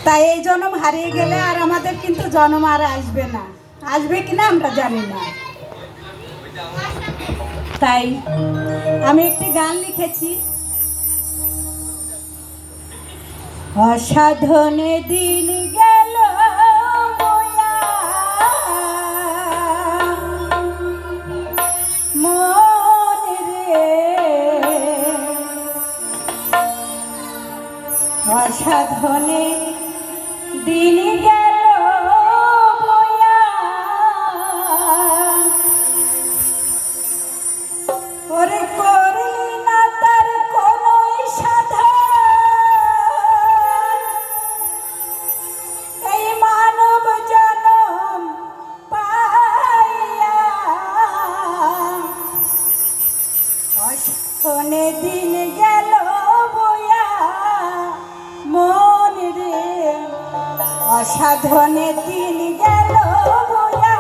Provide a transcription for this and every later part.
তাই এই জন্ম হারিয়ে গেলে আর আমাদের কিন্তু জন্ম আর আসবে না, আসবে কিনা আমরা জানি না। তাই আমি একটি গান লিখেছি, অসাধনে দিন গেল মনে রে, অসাধনে দিন গেল বয়া, ওরে করলি না তার কোনো সাধন, এই মানব জনম পাইয়া, অসাধনে দিন গেল বয়া মন রে, অসাধনে দিন গেল বয়া।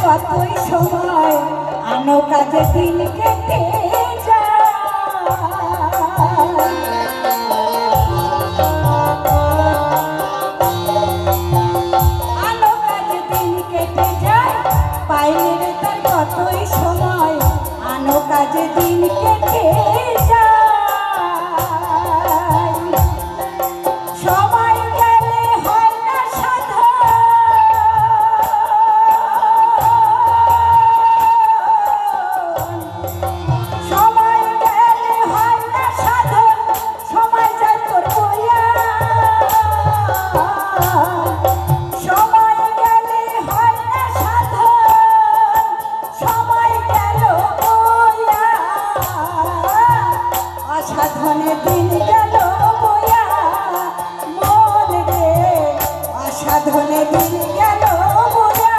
কতই সময় আনো কাজে দিন কেটে যায়, আনো কাজে দিন কেটে যায়, পাইলে রে তার কতই সময় আনো কাজে দিন কেটে যায়। সময় গেলে হয় না সাধন, অসাধনে দিন গেল বয়া মন রে, অসাধনে দিন গেল বয়া।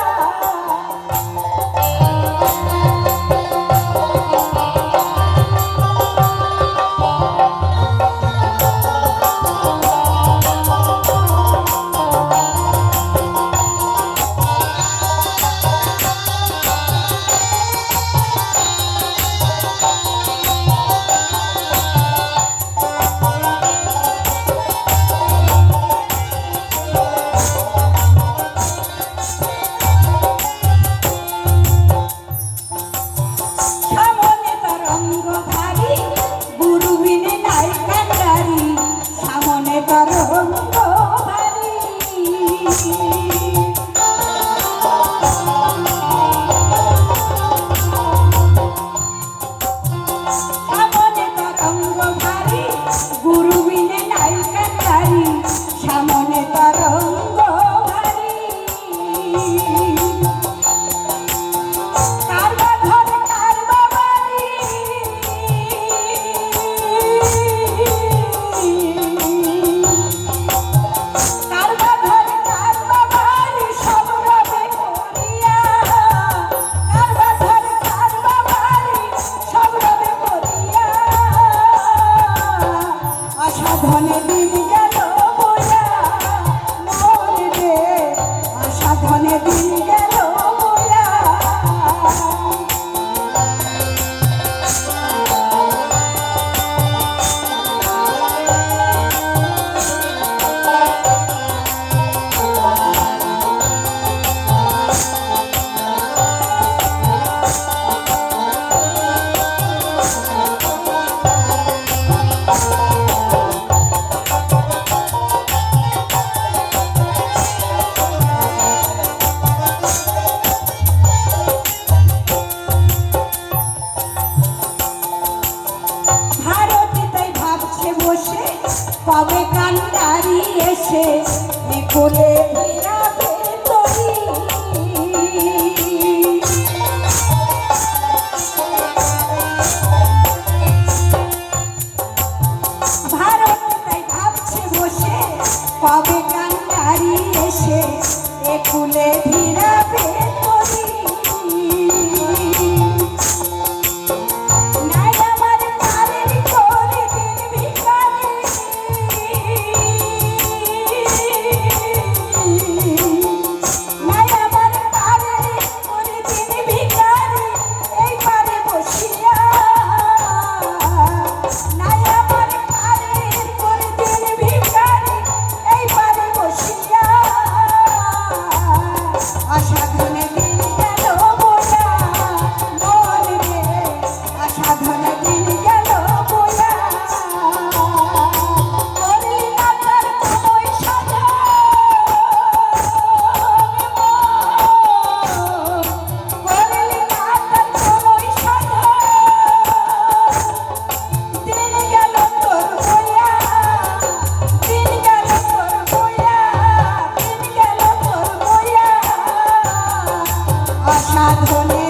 অসাধনে দিন গেল বয়া মন রে, অসাধনে দিন গেল বয়া। কবে কান্ডারি এসে কোলে ফেরাবে তরি, ভারত তাই ভাবছে বসে কবে কান্ডারি এসে একুলে ভিড়াবে করি নাই আমার পারের করে দিন ভিখারি নাই আমার পারের করে দিন ভিখারি এই পারে বসিয়া নাই আমার পারের করে দিন ভিখারি এই পারে বসিয়া অসাধনে দিন গেল বয়া মন রে অসাধনে দিন গেল বয়া করলি না তার কোনোই সাধন করলি না তার কোনোই সাধন দিন গেল তোর বয়া দিন গেল তোর বয়া দিন গেল তোর বয়া অসাধনে